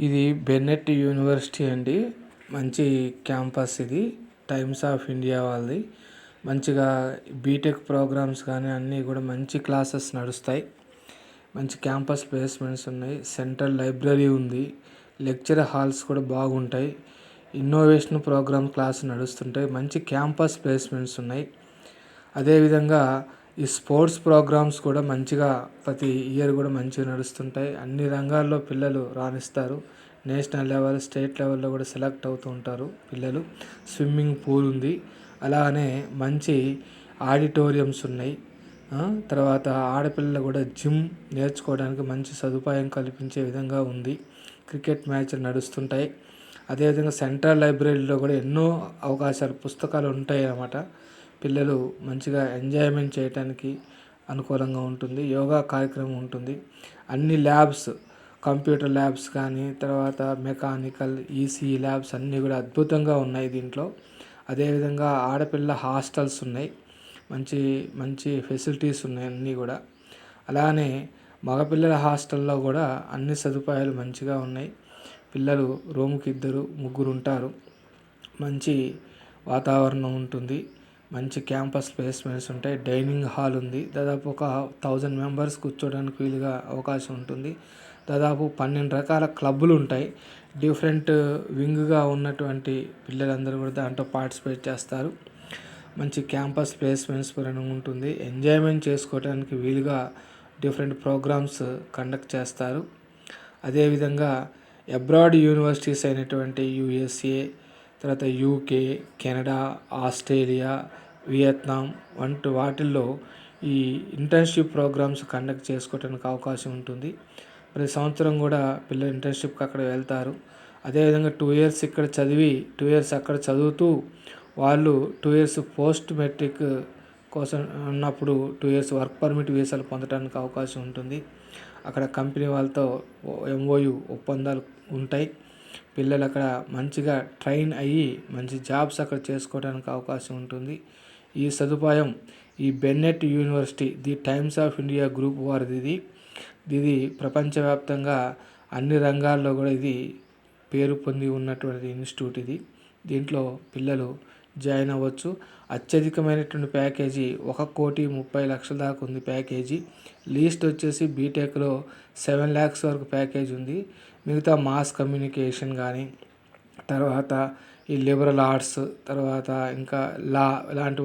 ఇది Bennett university అండి. మంచి క్యాంపస్ ఇది. టైమ్స్ ఆఫ్ ఇండియా వాళ్ళది. మంచిగా బీటెక్ ప్రోగ్రామ్స్ కానీ అన్నీ కూడా మంచి క్లాసెస్ నడుస్తాయి. మంచి క్యాంపస్ ప్లేస్మెంట్స్ ఉన్నాయి. సెంట్రల్ లైబ్రరీ ఉంది. లెక్చర్ హాల్స్ కూడా బాగుంటాయి. ఇన్నోవేషన్ ప్రోగ్రామ్ క్లాస్ నడుస్తుంటాయి. మంచి క్యాంపస్ ప్లేస్మెంట్స్ ఉన్నాయి. అదేవిధంగా ఈ స్పోర్ట్స్ ప్రోగ్రామ్స్ కూడా మంచిగా ప్రతి ఇయర్ కూడా మంచిగా నడుస్తుంటాయి. అన్ని రంగాల్లో పిల్లలు రాణిస్తారు. నేషనల్ లెవెల్, స్టేట్ లెవెల్లో కూడా సెలెక్ట్ అవుతూ ఉంటారు పిల్లలు. స్విమ్మింగ్ పూల్ ఉంది. అలానే మంచి ఆడిటోరియంస్ ఉన్నాయి. తర్వాత ఆడపిల్లలు కూడా జిమ్ నేర్చుకోవడానికి మంచి సదుపాయం కల్పించే విధంగా ఉంది. క్రికెట్ మ్యాచ్లు నడుస్తుంటాయి. అదేవిధంగా సెంట్రల్ లైబ్రరీలో కూడా ఎన్నో అవకాశాలు, పుస్తకాలు ఉంటాయి అన్నమాట. పిల్లలు మంచిగా ఎంజాయ్మెంట్ చేయడానికి అనుకూలంగా ఉంటుంది. యోగా కార్యక్రమం ఉంటుంది. అన్ని ల్యాబ్స్, కంప్యూటర్ ల్యాబ్స్ కానీ, తర్వాత మెకానికల్, ఈసీఈ ల్యాబ్స్ అన్నీ కూడా అద్భుతంగా ఉన్నాయి దీంట్లో. అదేవిధంగా ఆడపిల్ల హాస్టల్స్ ఉన్నాయి. మంచి మంచి ఫెసిలిటీస్ ఉన్నాయి అన్నీ కూడా. అలానే మగపిల్లల హాస్టల్లో కూడా అన్ని సదుపాయాలు మంచిగా ఉన్నాయి. పిల్లలు రూమ్కి 2, 3 ఉంటారు. మంచి వాతావరణం ఉంటుంది. మంచి క్యాంపస్ ప్లేస్మెంట్స్ ఉంటాయి. డైనింగ్ హాల్ ఉంది. దాదాపు ఒక 1000 మెంబర్స్ కూర్చోడానికి వీలుగా అవకాశం ఉంటుంది. దాదాపు 12 రకాల క్లబ్బులు ఉంటాయి. డిఫరెంట్ వింగ్గా ఉన్నటువంటి పిల్లలందరూ కూడా దాంట్లో పార్టిసిపేట్ చేస్తారు. మంచి క్యాంపస్ ప్లేస్మెంట్స్ పరంగా ఉంటుంది. ఎంజాయ్మెంట్ చేసుకోవడానికి వీలుగా డిఫరెంట్ ప్రోగ్రామ్స్ కండక్ట్ చేస్తారు. అదేవిధంగా అబ్రాడ్ యూనివర్సిటీస్ అయినటువంటి యూఎస్ఏ, తర్వాత యూకే, కెనడా, ఆస్ట్రేలియా, వియత్నాం వంటి వాటిల్లో ఈ ఇంటర్న్షిప్ ప్రోగ్రామ్స్ కండక్ట్ చేసుకోవడానికి అవకాశం ఉంటుంది. ప్రతి సంవత్సరం కూడా పిల్లలు ఇంటర్న్షిప్కి అక్కడ వెళ్తారు. అదేవిధంగా 2 ఇయర్స్ ఇక్కడ చదివి 2 ఇయర్స్ అక్కడ చదువుతూ వాళ్ళు 2 ఇయర్స్ పోస్ట్ మెట్రిక్ కోసం ఉన్నప్పుడు 2 ఇయర్స్ వర్క్ పర్మిట్ వీసాలు పొందడానికి అవకాశం ఉంటుంది. అక్కడ కంపెనీ వాళ్ళతో ఎంఓయు ఒప్పందాలు ఉంటాయి. పిల్లలు అక్కడ మంచిగా ట్రైన్ అయ్యి మంచి జాబ్స్ అక్కడ చేసుకోవడానికి అవకాశం ఉంటుంది. ఈ సదుపాయం ఈ Bennett university, the times of India group వారిది. ఇది ప్రపంచవ్యాప్తంగా అన్ని రంగాల్లో కూడా ఇది పేరు పొంది ఉన్నటువంటి ఇన్స్టిట్యూట్ ఇది. దీంట్లో పిల్లలు జాయిన్ అవ్వచ్చు. అత్యధికమైనటువంటి ప్యాకేజీ 1,30,00,000 దాకా ఉంది ప్యాకేజీ. లీస్ట్ వచ్చేసి బీటెక్లో 7 lakhs వరకు ప్యాకేజ్ ఉంది. మిగతా మాస్ కమ్యూనికేషన్ కానీ, తర్వాత ఈ లిబరల్ ఆర్ట్స్, తర్వాత ఇంకా లా ఇలాంటి